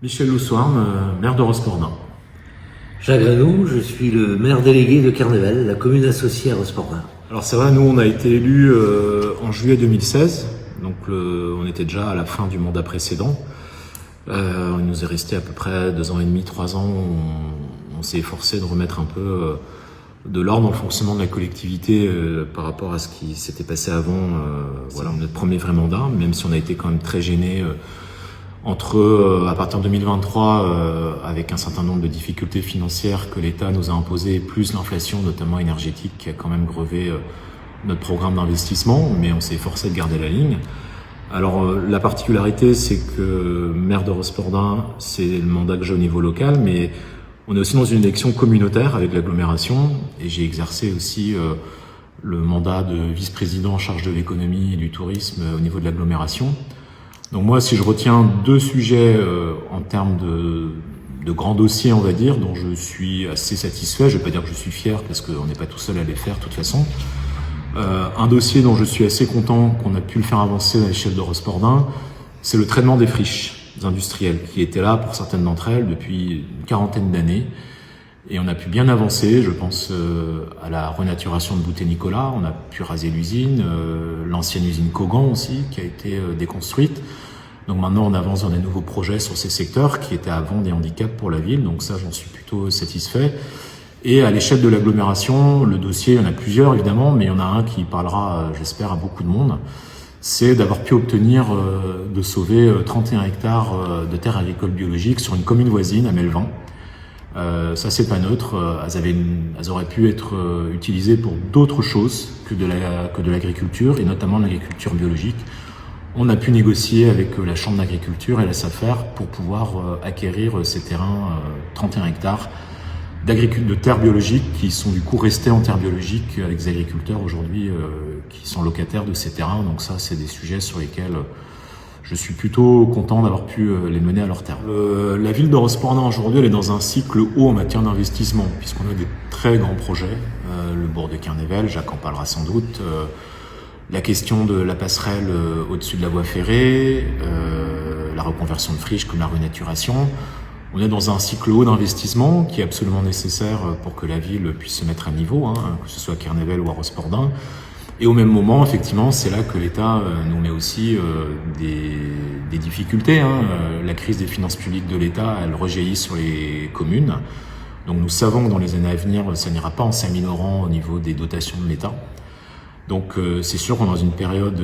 Michel Loussoirne, maire de Rospordin. Jacques Granoux, je suis le maire délégué de Carneval, la commune associée à Rospordin. Alors c'est vrai, nous on a été élus en juillet 2016, donc on était déjà à la fin du mandat précédent. Il nous est resté à peu près 2 ans et demi, 3 ans. On s'est efforcé de remettre un peu de l'ordre dans le fonctionnement de la collectivité par rapport à ce qui s'était passé avant. Voilà, notre premier vrai mandat, même si on a été quand même très gênés à partir de 2023, avec un certain nombre de difficultés financières que l'État nous a imposées, plus l'inflation, notamment énergétique, qui a quand même grevé notre programme d'investissement, mais on s'est efforcé de garder la ligne. Alors la particularité, c'est que maire de Rospordin, c'est le mandat que j'ai au niveau local, mais on est aussi dans une élection communautaire avec l'agglomération, et j'ai exercé aussi le mandat de vice-président en charge de l'économie et du tourisme au niveau de l'agglomération. Donc moi, si je retiens 2 sujets en termes de grands dossiers, on va dire, dont je suis assez satisfait, je vais pas dire que je suis fier parce qu'on n'est pas tout seul à les faire de toute façon. Un dossier dont je suis assez content qu'on a pu le faire avancer à l'échelle de Rospordin, c'est le traitement des friches industrielles qui étaient là pour certaines d'entre elles depuis une 40aine d'années. Et on a pu bien avancer, je pense à la renaturation de Boutet-Nicolas, on a pu raser l'usine, l'ancienne usine Cogan aussi qui a été déconstruite. Donc maintenant on avance dans des nouveaux projets sur ces secteurs qui étaient avant des handicaps pour la ville, donc ça j'en suis plutôt satisfait. Et à l'échelle de l'agglomération, le dossier, il y en a plusieurs évidemment, mais il y en a un qui parlera, j'espère, à beaucoup de monde, c'est d'avoir pu obtenir de sauver 31 hectares de terres agricoles biologiques sur une commune voisine à Melvin. Ça c'est pas neutre, elles auraient pu être utilisées pour d'autres choses que de l'agriculture, et notamment l'agriculture biologique. On a pu négocier avec la Chambre d'agriculture et la SAFER pour pouvoir acquérir ces terrains, 31 hectares de terres biologiques qui sont du coup restés en terres biologiques avec des agriculteurs aujourd'hui qui sont locataires de ces terrains. Donc ça c'est des sujets sur lesquels je suis plutôt content d'avoir pu les mener à leur terme. La ville de Rospordin aujourd'hui, elle est dans un cycle haut en matière d'investissement, puisqu'on a des très grands projets. Le bourg de Carneval, Jacques en parlera sans doute. La question de la passerelle au-dessus de la voie ferrée, la reconversion de friches comme la renaturation. On est dans un cycle haut d'investissement qui est absolument nécessaire pour que la ville puisse se mettre à niveau, que ce soit à Carneval ou à Rospordin. Et au même moment, effectivement, c'est là que l'État nous met aussi des difficultés. La crise des finances publiques de l'État, elle rejaillit sur les communes. Donc nous savons que dans les années à venir, ça n'ira pas en s'améliorant au niveau des dotations de l'État. Donc c'est sûr qu'on est dans une période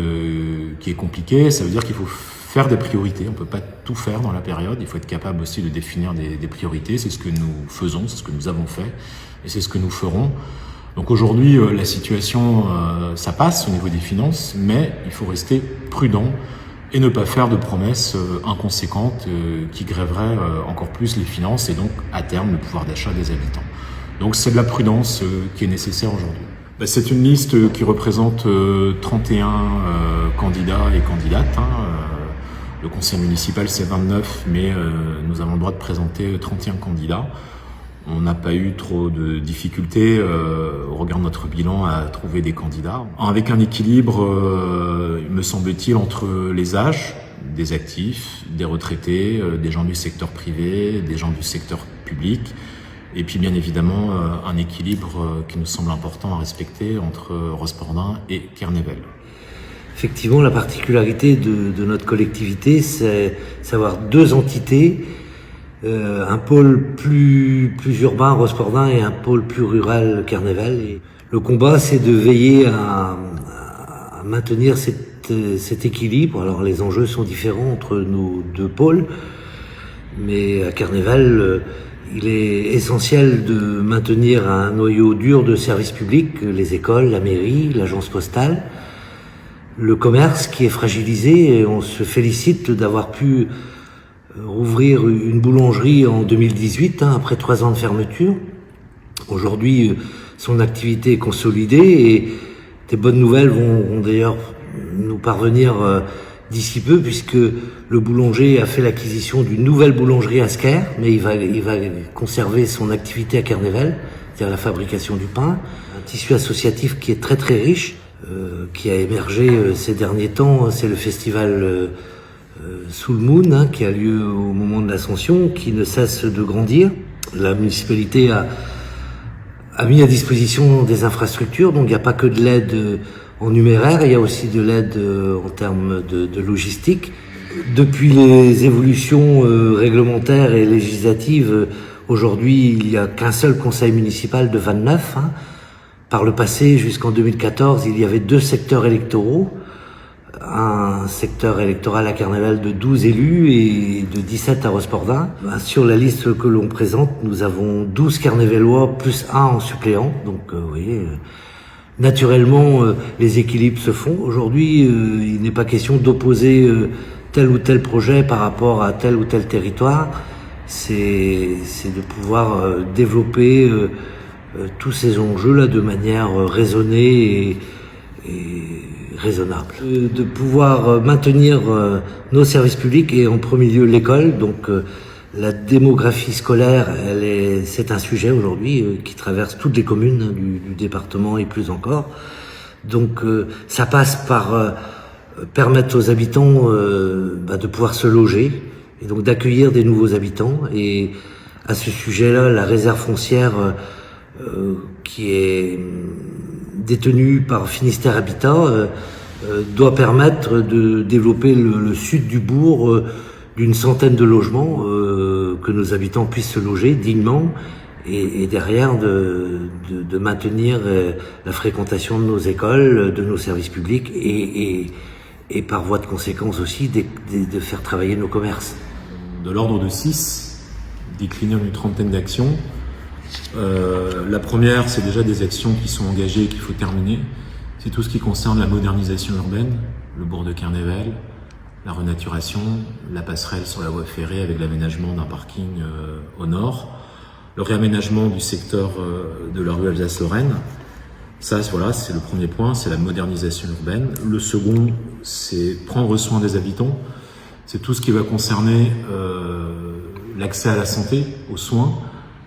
qui est compliquée. Ça veut dire qu'il faut faire des priorités. On peut pas tout faire dans la période. Il faut être capable aussi de définir des priorités. C'est ce que nous faisons, c'est ce que nous avons fait, et c'est ce que nous ferons. Donc aujourd'hui, la situation, ça passe au niveau des finances, mais il faut rester prudent et ne pas faire de promesses inconséquentes qui grèveraient encore plus les finances et donc à terme le pouvoir d'achat des habitants. Donc c'est de la prudence qui est nécessaire aujourd'hui. C'est une liste qui représente 31 candidats et candidates. Le conseil municipal c'est 29, mais nous avons le droit de présenter 31 candidats. On n'a pas eu trop de difficultés au regard de notre bilan à trouver des candidats. Avec un équilibre, me semble-t-il, entre les âges des actifs, des retraités, des gens du secteur privé, des gens du secteur public, et puis bien évidemment un équilibre qui nous semble important à respecter entre Rospordin et Carneval. Effectivement, la particularité de notre collectivité, c'est d'avoir 2 entités, un pôle plus urbain, Rospordin, et un pôle plus rural, Carneval. Et le combat, c'est de veiller à maintenir cet équilibre. Alors les enjeux sont différents entre nos 2 pôles, mais à Carneval, il est essentiel de maintenir un noyau dur de services publics, les écoles, la mairie, l'agence postale, le commerce qui est fragilisé, et on se félicite d'avoir pu rouvrir une boulangerie en 2018, après 3 ans de fermeture. Aujourd'hui, son activité est consolidée et des bonnes nouvelles vont d'ailleurs nous parvenir d'ici peu, puisque le boulanger a fait l'acquisition d'une nouvelle boulangerie à Sker, mais il va conserver son activité à Carneval, c'est-à-dire la fabrication du pain. Un tissu associatif qui est très très riche, qui a émergé ces derniers temps, c'est le festival sous le Moon, hein, qui a lieu au moment de l'Ascension, qui ne cesse de grandir. La municipalité a mis à disposition des infrastructures, donc il n'y a pas que de l'aide en numéraire, il y a aussi de l'aide en termes de logistique. Depuis les évolutions réglementaires et législatives, aujourd'hui il n'y a qu'un seul conseil municipal de 29. Hein. Par le passé, jusqu'en 2014, il y avait 2 secteurs électoraux. Un secteur électoral à Carnéval de 12 élus et de 17 à Rospordin. Sur la liste que l'on présente, nous avons 12 Carnévalois plus 1 en suppléant. Donc, vous voyez, naturellement, les équilibres se font. Aujourd'hui, il n'est pas question d'opposer tel ou tel projet par rapport à tel ou tel territoire. C'est de pouvoir développer tous ces enjeux-là de manière raisonnée et raisonnable. De pouvoir maintenir nos services publics et en premier lieu l'école. Donc la démographie scolaire, c'est un sujet aujourd'hui qui traverse toutes les communes du département et plus encore. Donc ça passe par permettre aux habitants de pouvoir se loger et donc d'accueillir des nouveaux habitants. Et à ce sujet-là, la réserve foncière qui est détenue par Finistère Habitat doit permettre de développer le sud du bourg d'une centaine de logements, que nos habitants puissent se loger dignement et derrière de maintenir la fréquentation de nos écoles, de nos services publics et par voie de conséquence aussi de faire travailler nos commerces. De l'ordre de 6, déclinées en une trentaine d'actions. La première, c'est déjà des actions qui sont engagées et qu'il faut terminer. C'est tout ce qui concerne la modernisation urbaine, le bourg de Carnéval, la renaturation, la passerelle sur la voie ferrée avec l'aménagement d'un parking au nord, le réaménagement du secteur de la rue Alsace-Lorraine. Ça, voilà, c'est le premier point, c'est la modernisation urbaine. Le second, c'est prendre soin des habitants. C'est tout ce qui va concerner l'accès à la santé, aux soins,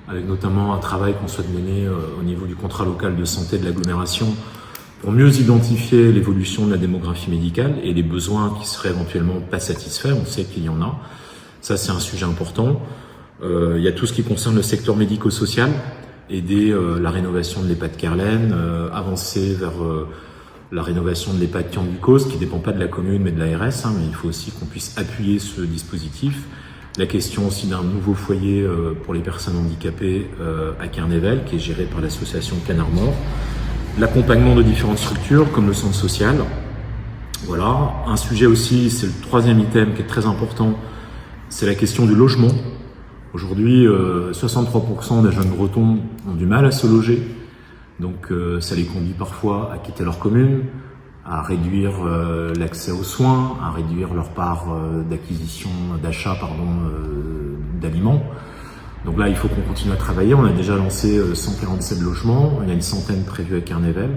avec notamment un travail qu'on souhaite mener au niveau du contrat local de santé de l'agglomération pour mieux identifier l'évolution de la démographie médicale et les besoins qui seraient éventuellement pas satisfaits. On sait qu'il y en a. Ça, c'est un sujet important. Il y a tout ce qui concerne le secteur médico-social, aider la rénovation de l'EHPAD Kerlen, avancer vers la rénovation de l'EHPAD Cambucos, qui ne dépend pas de la commune mais de l'ARS, mais il faut aussi qu'on puisse appuyer ce dispositif. La question aussi d'un nouveau foyer pour les personnes handicapées à Carnéval, qui est géré par l'association Canard Mort. L'accompagnement de différentes structures, comme le centre social. Voilà. Un sujet aussi, c'est le troisième item qui est très important, c'est la question du logement. Aujourd'hui, 63% des jeunes Bretons ont du mal à se loger. Donc ça les conduit parfois à quitter leur commune, à réduire l'accès aux soins, à réduire leur part d'achat d'aliments. Donc là, il faut qu'on continue à travailler. On a déjà lancé 147 logements, il y a une centaine prévus à Carnéval.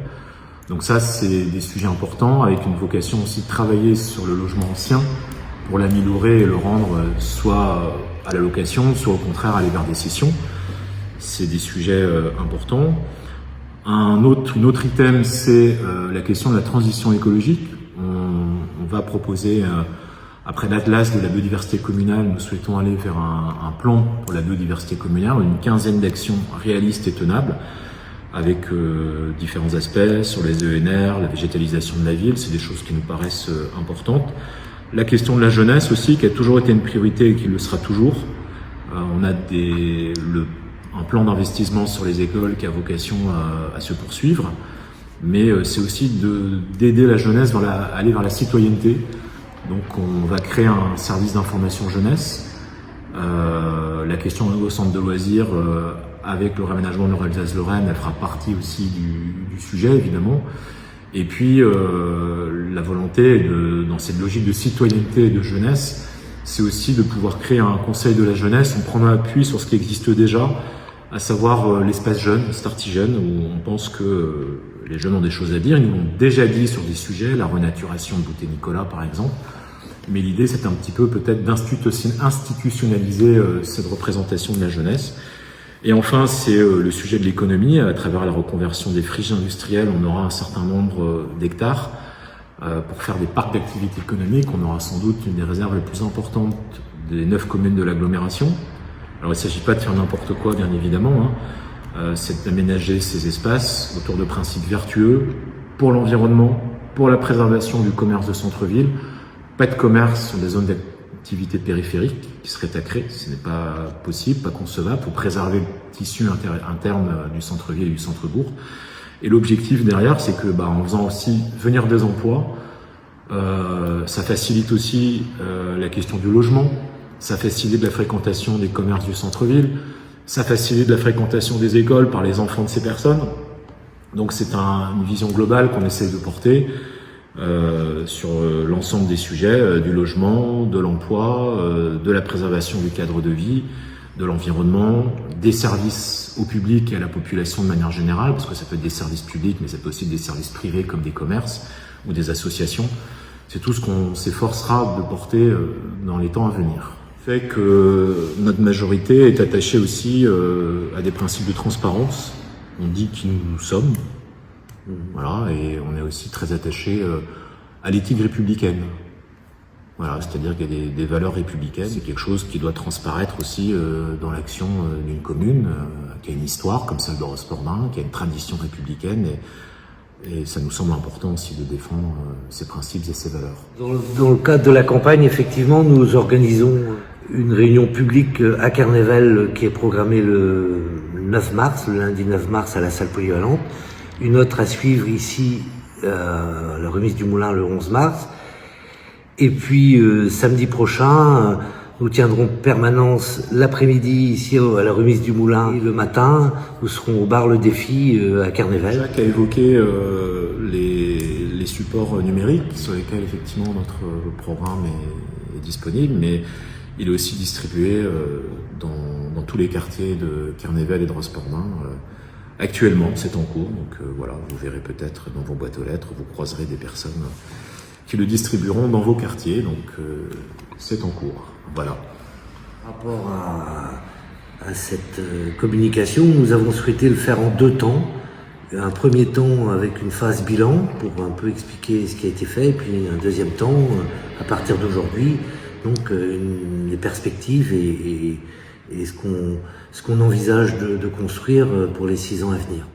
Donc ça, c'est des sujets importants, avec une vocation aussi de travailler sur le logement ancien pour l'améliorer et le rendre soit à la location, soit au contraire aller vers des cessions. C'est des sujets importants. Un autre item, c'est la question de la transition écologique. On va proposer, après l'Atlas de la biodiversité communale, nous souhaitons aller vers un plan pour la biodiversité communale, une quinzaine d'actions réalistes et tenables, avec différents aspects sur les ENR, la végétalisation de la ville, c'est des choses qui nous paraissent importantes. La question de la jeunesse aussi, qui a toujours été une priorité et qui le sera toujours. On a un plan d'investissement sur les écoles qui a vocation à se poursuivre, mais c'est aussi d'aider la jeunesse à aller vers la citoyenneté. Donc on va créer un service d'information jeunesse. La question au centre de loisirs, avec le réaménagement de l'Alsace-Lorraine, elle fera partie aussi du sujet évidemment. Et puis la volonté, dans cette logique de citoyenneté et de jeunesse, c'est aussi de pouvoir créer un conseil de la jeunesse en prenant appui sur ce qui existe déjà, à savoir l'espace jeune, Starty Jeune, où on pense que les jeunes ont des choses à dire. Ils nous l'ont déjà dit sur des sujets, la renaturation de Boutet-Nicolas par exemple. Mais l'idée, c'est un petit peu peut-être d'institutionnaliser cette représentation de la jeunesse. Et enfin, c'est le sujet de l'économie. À travers la reconversion des friches industrielles, on aura un certain nombre d'hectares pour faire des parcs d'activité économique. On aura sans doute une des réserves les plus importantes des 9 communes de l'agglomération. Alors il ne s'agit pas de faire n'importe quoi, bien évidemment, c'est d'aménager ces espaces autour de principes vertueux pour l'environnement, pour la préservation du commerce de centre-ville. Pas de commerce sur des zones d'activité périphériques qui seraient à créer, ce n'est pas possible, pas concevable, pour préserver le tissu interne du centre-ville et du centre-bourg. Et l'objectif derrière, c'est que, en faisant aussi venir des emplois, ça facilite aussi la question du logement, ça facilite la fréquentation des commerces du centre-ville, ça facilite la fréquentation des écoles par les enfants de ces personnes. Donc c'est une vision globale qu'on essaie de porter sur l'ensemble des sujets, du logement, de l'emploi, de la préservation du cadre de vie, de l'environnement, des services au public et à la population de manière générale, parce que ça peut être des services publics, mais ça peut aussi être des services privés comme des commerces ou des associations. C'est tout ce qu'on s'efforcera de porter dans les temps à venir. Fait que notre majorité est attachée aussi à des principes de transparence. On dit qui nous sommes, voilà, et on est aussi très attaché à l'éthique républicaine. Voilà, c'est-à-dire qu'il y a des valeurs républicaines. C'est quelque chose qui doit transparaître aussi dans l'action d'une commune qui a une histoire comme celle de Rospordin, qui a une tradition républicaine, et ça nous semble important aussi de défendre ces principes et ces valeurs. Dans le cadre de la campagne, effectivement, nous organisons une réunion publique à Carnéval qui est programmée le 9 mars, le lundi 9 mars à la salle polyvalente. Une autre à suivre ici, à la remise du Moulin le 11 mars. Et puis samedi prochain, nous tiendrons permanence l'après-midi ici à la remise du Moulin. Et le matin, nous serons au bar Le Défi à Carnéval. Jacques a évoqué les supports numériques sur lesquels effectivement notre programme est disponible, mais il est aussi distribué dans tous les quartiers de Carnéval et de Rospordin. Actuellement, c'est en cours, donc voilà, vous verrez peut-être dans vos boîtes aux lettres, vous croiserez des personnes qui le distribueront dans vos quartiers, donc c'est en cours. Voilà. Par rapport à cette communication, nous avons souhaité le faire en 2 temps. Un premier temps avec une phase bilan pour un peu expliquer ce qui a été fait, et puis un deuxième temps à partir d'aujourd'hui, donc les perspectives et ce qu'on envisage de construire pour les 6 ans à venir.